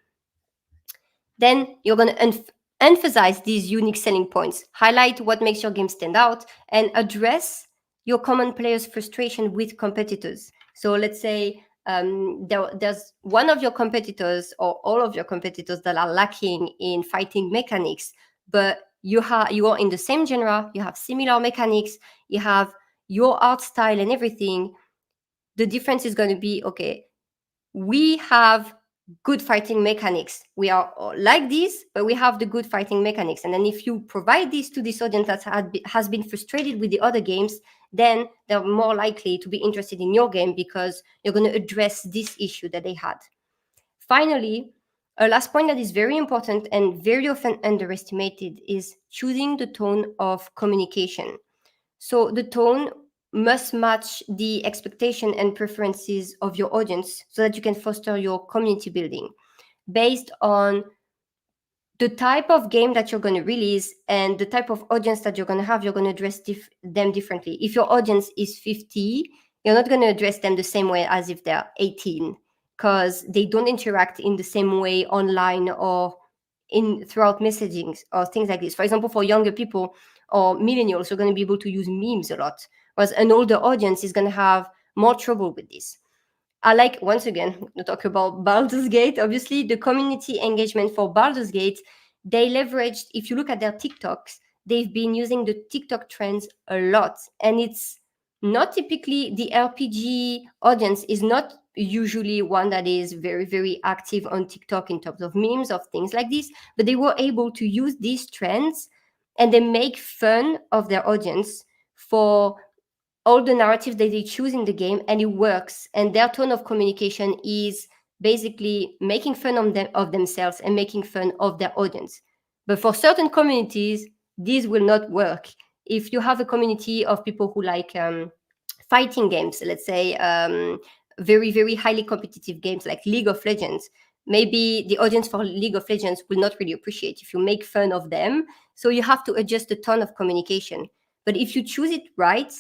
Then you're going to emphasize these unique selling points, highlight what makes your game stand out, and address your common players' frustration with competitors. So let's say there's one of your competitors or all of your competitors that are lacking in fighting mechanics, but you are in the same genre, you have similar mechanics, you have your art style and everything. The difference is going to be, okay, we have good fighting mechanics. We are like this, but we have the good fighting mechanics. And then if you provide this to this audience that has been frustrated with the other games, then they're more likely to be interested in your game, because you're going to address this issue that they had. Finally, a last point that is very important and very often underestimated is choosing the tone of communication. So the tone must match the expectation and preferences of your audience, so that you can foster your community building based on the type of game that you're going to release and the type of audience that you're going to have. You're going to address them differently. If your audience is 50, you're not going to address them the same way as if they're 18, because they don't interact in the same way online or throughout messaging or things like this. For example, for younger people or millennials, you're going to be able to use memes a lot, whereas an older audience is going to have more trouble with this. I like, once again, to talk about Baldur's Gate. Obviously, the community engagement for Baldur's Gate, they leveraged, if you look at their TikToks, they've been using the TikTok trends a lot. And it's not typically, the RPG audience is not usually one that is very, very active on TikTok in terms of memes, of things like this, but they were able to use these trends, and they make fun of their audience for all the narratives that they choose in the game, and it works. And their tone of communication is basically making fun of themselves and making fun of their audience. But for certain communities, this will not work. If you have a community of people who like fighting games, let's say very, very highly competitive games like League of Legends, maybe the audience for League of Legends will not really appreciate if you make fun of them. So you have to adjust the tone of communication. But if you choose it right,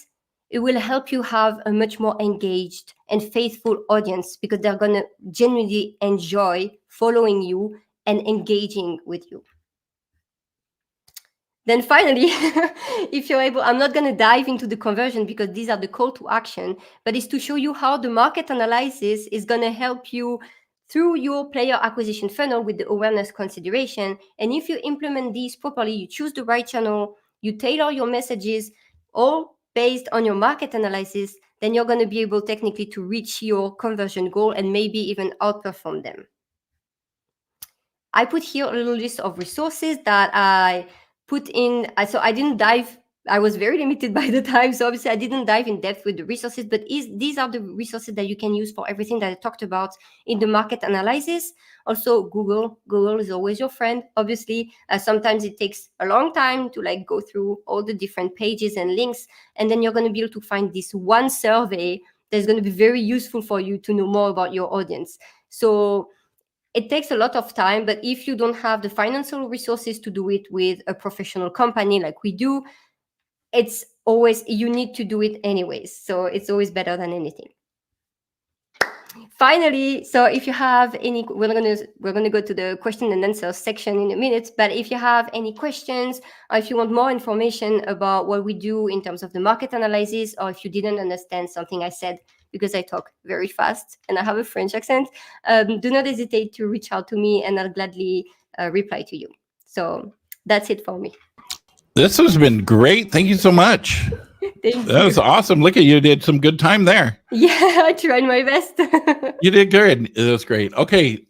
it will help you have a much more engaged and faithful audience, because they're going to genuinely enjoy following you and engaging with you. Then finally, if you're able, I'm not going to dive into the conversion because these are the call to action, but it's to show you how the market analysis is going to help you through your player acquisition funnel with the awareness consideration. And if you implement these properly, you choose the right channel, you tailor your messages, all based on your market analysis, then you're going to be able technically to reach your conversion goal and maybe even outperform them. I put here a little list of resources that I put in. So I didn't dive, I was very limited by the time. So obviously I didn't dive in depth with the resources, but these are the resources that you can use for everything that I talked about in the market analysis. Also, Google is always your friend. Obviously, sometimes it takes a long time to like go through all the different pages and links. And then you're going to be able to find this one survey that's going to be very useful for you to know more about your audience. So it takes a lot of time, but if you don't have the financial resources to do it with a professional company like we do, it's always, you need to do it anyways. So it's always better than anything. Finally, so if you have any, we're gonna go to the question and answer section in a minute, but if you have any questions, or if you want more information about what we do in terms of the market analysis, or if you didn't understand something I said because I talk very fast and I have a French accent, do not hesitate to reach out to me and I'll gladly reply to you. So that's it for me. This has been great. Thank you so much. Thank That was you. awesome. Look at you, did some good time there. Yeah, I tried my best. You did good. It was great. Okay,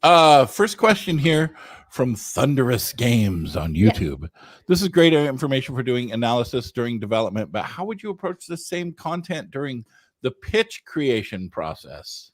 first question here from Thunderous Games on YouTube. This is great information for doing analysis during development, but how would you approach the same content during the pitch creation process?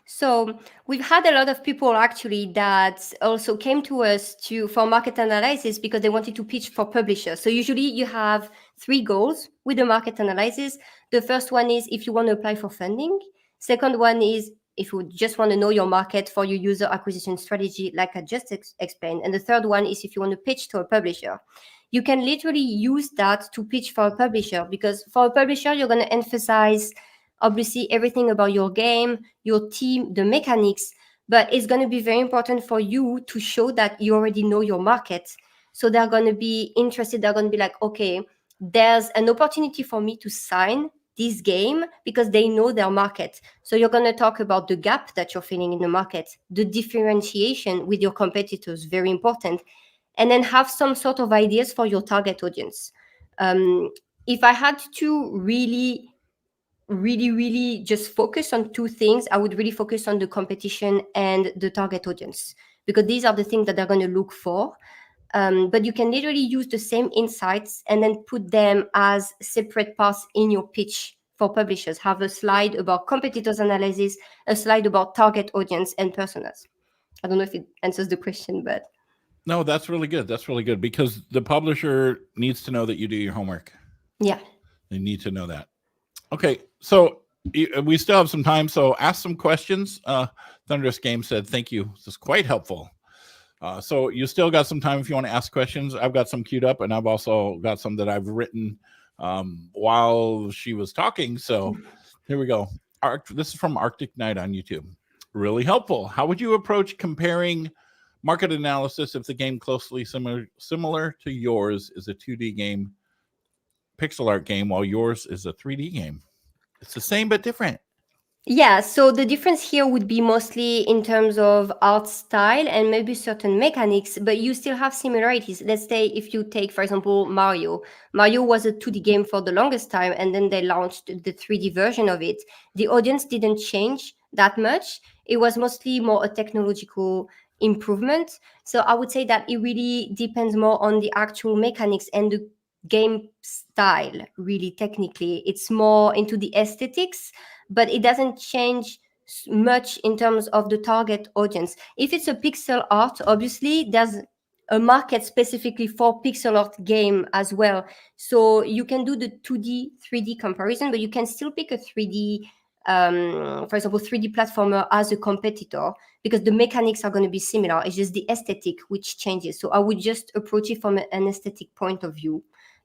So we've had a lot of people actually that also came to us for market analysis because they wanted to pitch for publishers. So usually you have 3 goals with the market analysis. The first one is if you want to apply for funding. Second one is if you just want to know your market for your user acquisition strategy, like I just explained. And the third one is if you want to pitch to a publisher. You can literally use that to pitch for a publisher, because for a publisher, you're going to emphasize obviously everything about your game, your team, the mechanics, but it's going to be very important for you to show that you already know your market. So they're going to be interested. They're going to be like, okay, there's an opportunity for me to sign this game because they know their market. So you're going to talk about the gap that you're feeling in the market, the differentiation with your competitors, very important, and then have some sort of ideas for your target audience. If I had to really just focus on 2 things, I would really focus on the competition and the target audience, because these are the things that they're going to look for. But you can literally use the same insights and then put them as separate parts in your pitch for publishers. Have a slide about competitors analysis, a slide about target audience and personas. I don't know if it answers the question, but No, that's really good. That's really good because the publisher needs to know that you do your homework. yeah. They need to know that. Okay, so we still have some time, so ask some questions. Thunderous Game said, thank you. This is quite helpful. So you still got some time if you want to ask questions. I've got some queued up, and I've also got some that I've written while she was talking. So here we go. This is from Arctic Knight on YouTube. Really helpful. How would you approach comparing market analysis if the game closely similar to yours is a 2D game, pixel art game, while yours is a 3D game? It's the same but different. Yeah, so the difference here would be mostly in terms of art style and maybe certain mechanics, but you still have similarities. Let's say if you take, for example, Mario. Mario was a 2D game for the longest time, and then they launched the 3D version of it. The audience didn't change that much. It was mostly more a technological improvement. So I would say that it really depends more on the actual mechanics and the game style, really technically. It's more into the aesthetics, but it doesn't change much in terms of the target audience. If it's a pixel art, obviously there's a market specifically for pixel art game as well. So you can do the 2D, 3D comparison, but you can still pick a 3D, for example, 3D platformer as a competitor, because the mechanics are going to be similar. It's just the aesthetic which changes. So I would just approach it from an aesthetic point of view.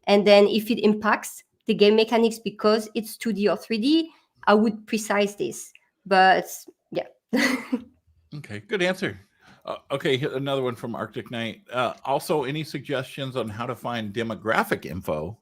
And then if it impacts the game mechanics because it's 2D or 3D, I would precise this. But yeah. Okay, good answer. Okay, another one from Arctic Knight. Also, any suggestions on how to find demographic info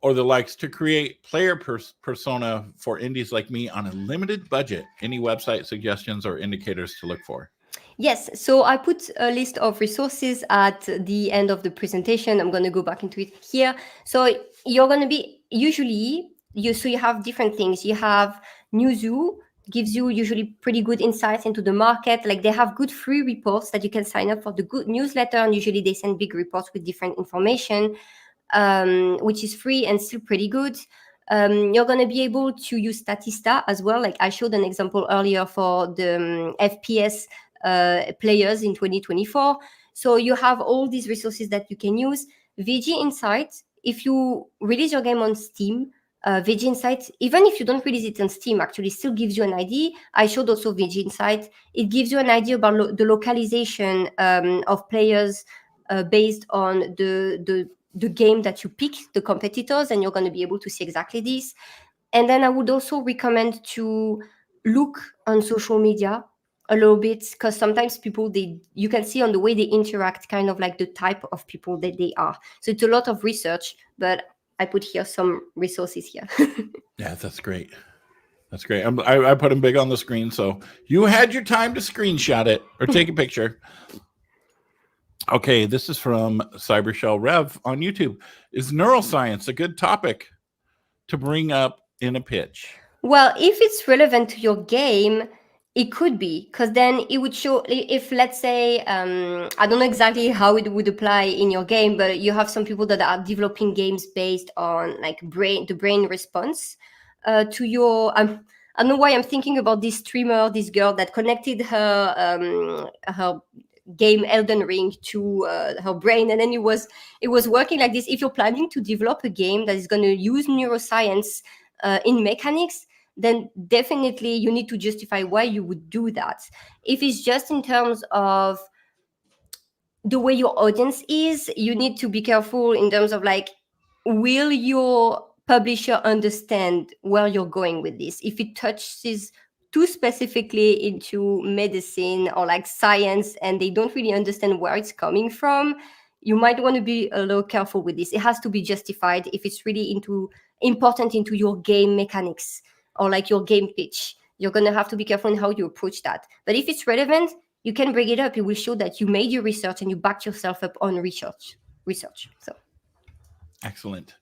or the likes to create player persona for indies like me on a limited budget? Any website suggestions or indicators to look for? Yes, so I put a list of resources at the end of the presentation. I'm going to go back into it here. So you're going to be usually, you have different things. You have Newzoo, gives you usually pretty good insights into the market. Like they have good free reports that you can sign up for the good newsletter, and usually they send big reports with different information, which is free and still pretty good. You're going to be able to use Statista as well. Like I showed an example earlier for the FPS players in 2024. So you have all these resources that you can use. VG Insights, if you release your game on Steam, VG Insight, even if you don't release it on Steam, actually still gives you an idea. I showed also VG Insight. It gives you an idea about the localization of players based on the game that you pick, the competitors, and you're going to be able to see exactly this. And then I would also recommend to look on social media a little bit, because sometimes people, you can see on the way they interact kind of like the type of people that they are. So it's a lot of research, but I put here some resources here. Yeah, that's great. That's great. I put them big on the screen, so you had your time to screenshot it or take a picture. Okay, this is from Cybershell Rev on YouTube. Is neuroscience a good topic to bring up in a pitch? Well, if it's relevant to your game, it could be, because then it would show, if let's say, I don't know exactly how it would apply in your game, but you have some people that are developing games based on like the brain response to your. I don't know why I'm thinking about this streamer, this girl that connected her game Elden Ring to her brain, and then it was working like this. If you're planning to develop a game that is going to use neuroscience in mechanics, then definitely you need to justify why you would do that. If it's just in terms of the way your audience is, you need to be careful in terms of like, will your publisher understand where you're going with this? If it touches too specifically into medicine or like science and they don't really understand where it's coming from, you might want to be a little careful with this. It has to be justified if it's really important into your game mechanics or like your game pitch. You're going to have to be careful in how you approach that. But if it's relevant, you can bring it up. It will show that you made your research and you backed yourself up on research. So Excellent.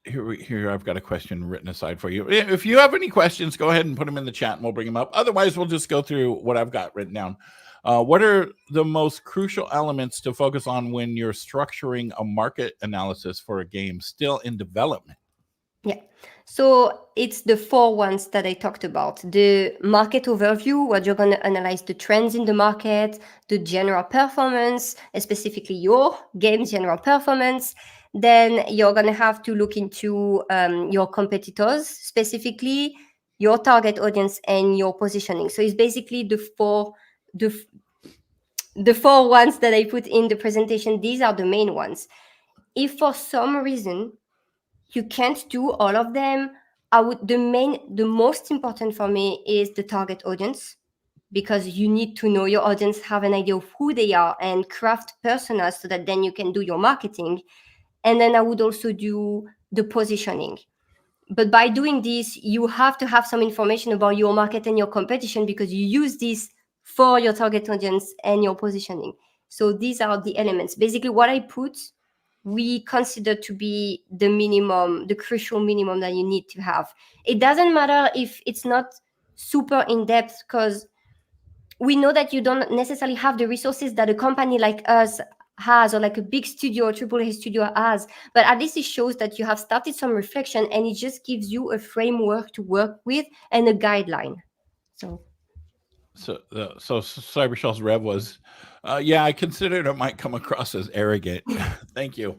Here I've got a question written aside for you. If you have any questions, go ahead and put them in the chat and we'll bring them up. Otherwise, we'll just go through what I've got written down. What are the most crucial elements to focus on when you're structuring a market analysis for a game still in development? Yeah. So it's the 4 ones that I talked about. The market overview, where you're going to analyze the trends in the market, the general performance, specifically your game's general performance. Then you're going to have to look into your competitors, specifically your target audience and your positioning. So it's basically the four ones that I put in the presentation. These are the main ones. If for some reason you can't do all of them, the most important for me is the target audience, because you need to know your audience, have an idea of who they are, and craft personas so that then you can do your marketing. And then I would also do the positioning. But by doing this, you have to have some information about your market and your competition, because you use this for your target audience and your positioning. So these are the elements. Basically, what I put, we consider to be the minimum, the crucial minimum that you need to have. It doesn't matter if it's not super in depth, because we know that you don't necessarily have the resources that a company like us has, or like a big studio or AAA studio has, but at least it shows that you have started some reflection, and it just gives you a framework to work with and a guideline. So Cybershell's Rev was, yeah, I considered it might come across as arrogant. Thank you.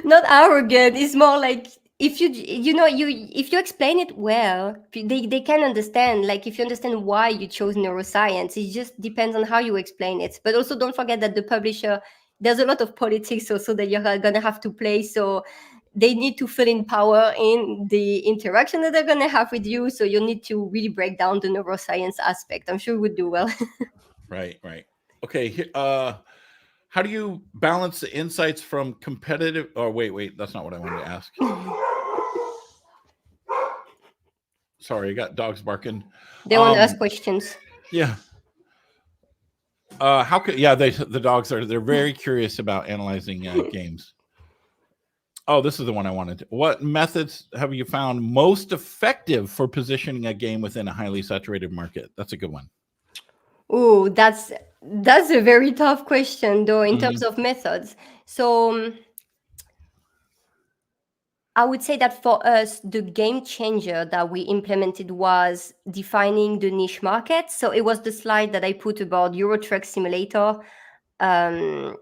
Not arrogant. It's more like, if if you explain it well, they can understand. Like, if you understand why you chose neuroscience, it just depends on how you explain it. But also, don't forget that the publisher, there's a lot of politics also that you're gonna have to play. So they need to fill in power in the interaction that they're gonna have with you. So you need to really break down the neuroscience aspect. I'm sure we would do well. Right. Okay. How do you balance the insights from competitive? Oh, wait, that's not what I wanted to ask. Sorry, I got dogs barking. They want to ask questions. Yeah. How could? Yeah, the dogs they're very curious about analyzing games. Oh, this is the one I wanted. What methods have you found most effective for positioning a game within a highly saturated market? That's a good one. Oh, that's a very tough question, though, in terms of methods. So I would say that for us, the game changer that we implemented was defining the niche market. So it was the slide that I put about Euro Truck Simulator. I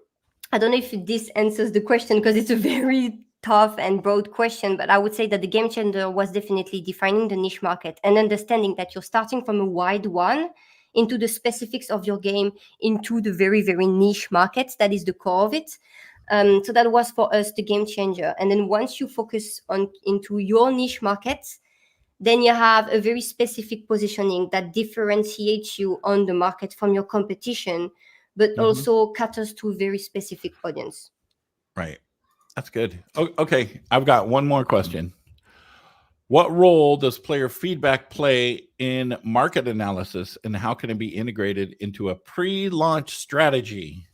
don't know if this answers the question, because it's a very tough and broad question, but I would say that the game changer was definitely defining the niche market and understanding that you're starting from a wide one into the specifics of your game, into the very, very niche markets. That is the core of it. So that was for us the game changer. And then once you focus on into your niche markets, then you have a very specific positioning that differentiates you on the market from your competition, but also caters to a very specific audience. Right. That's good. Okay. I've got one more question. What role does player feedback play in market analysis, and how can it be integrated into a pre-launch strategy?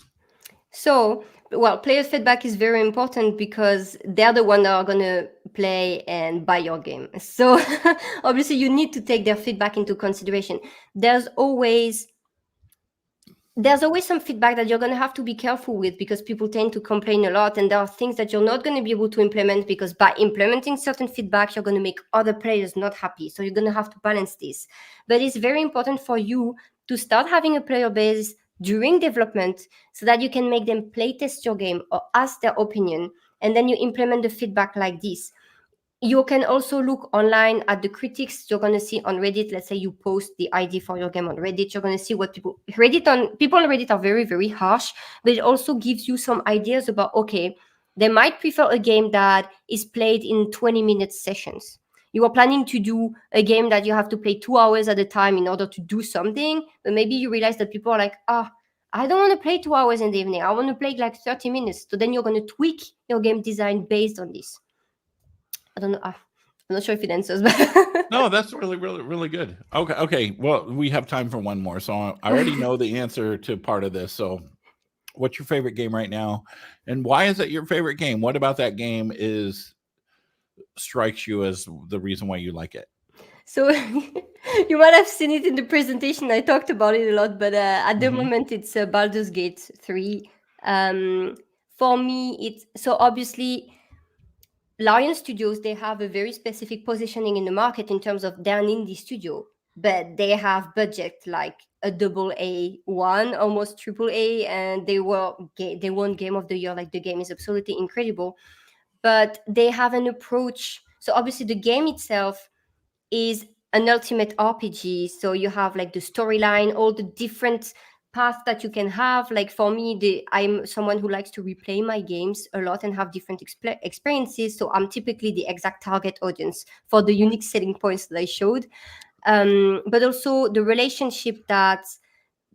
So, well, players' feedback is very important because they're the ones that are going to play and buy your game. So, obviously, you need to take their feedback into consideration. There's always some feedback that you're going to have to be careful with because people tend to complain a lot, and there are things that you're not going to be able to implement because by implementing certain feedback, you're going to make other players not happy. So you're going to have to balance this. But it's very important for you to start having a player base during development so that you can make them play test your game or ask their opinion, and then you implement the feedback like this. You can also look online at the critics. You're going to see on Reddit, let's say you post the ID for your game on Reddit, you're going to see what people on Reddit are very, very harsh, but it also gives you some ideas about, okay, they might prefer a game that is played in 20-minute sessions. You are planning to do a game that you have to play 2 hours at a time in order to do something, but maybe you realize that people are like, I don't want to play 2 hours in the evening. I want to play like 30 minutes. So then you're going to tweak your game design based on this. I don't know. I'm not sure if it answers, but No, that's really, really, really good. Okay. Well, we have time for one more. So I already know the answer to part of this. So, what's your favorite game right now, and why is it your favorite game? What about that game strikes you as the reason why you like it? So you might have seen it in the presentation. I talked about it a lot, but at the moment it's Baldur's Gate 3. For me, it's so obviously Lion Studios, they have a very specific positioning in the market in terms of they're an indie studio, but they have budget like a double A one, almost triple A, and they won Game of the Year. Like the game is absolutely incredible, but they have an approach. So obviously the game itself is an ultimate RPG. So you have like the storyline, all the different paths that you can have. Like for me, I'm someone who likes to replay my games a lot and have different experiences. So I'm typically the exact target audience for the unique selling points that I showed. But also the relationship that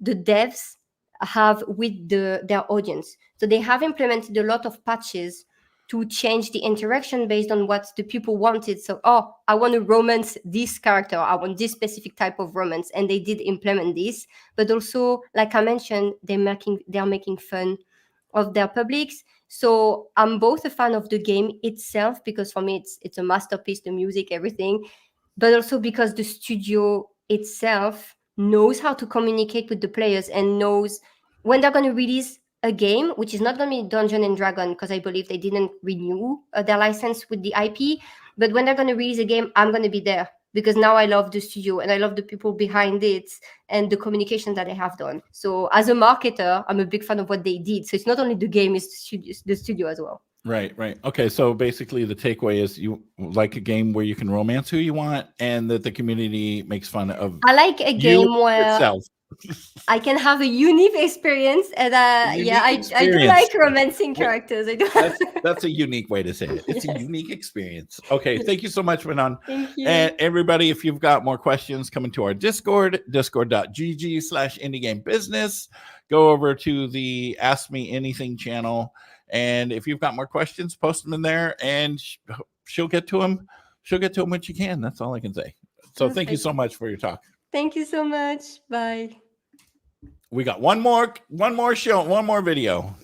the devs have with their audience. So they have implemented a lot of patches to change the interaction based on what the people wanted. So, I want to romance this character. I want this specific type of romance. And they did implement this. But also, like I mentioned, they're making fun of their publics. So I'm both a fan of the game itself, because for me, it's a masterpiece, the music, everything, but also because the studio itself knows how to communicate with the players and knows when they're going to release a game, which is not going to be Dungeon and Dragon, because I believe they didn't renew their license with the IP. But when they're going to release a game, I'm going to be there because now I love the studio and I love the people behind it and the communication that they have done. So as a marketer, I'm a big fan of what they did. So it's not only the game, it's the studio as well. Right. Okay. So basically, the takeaway is you like a game where you can romance who you want, and that the community makes fun of. I like a game where itself. I can have a unique experience, and I do like romancing characters. I do. That's a unique way to say it. It's a unique experience. Okay, thank you so much, Manon. Thank you. And everybody, if you've got more questions, come into our Discord, discord.gg/indiegamebusiness. Go over to the Ask Me Anything channel, and if you've got more questions, post them in there, and she'll get to them. She'll get to them when she can. That's all I can say. So Thank you so much for your talk. Thank you so much. Bye. We got one more show, one more video.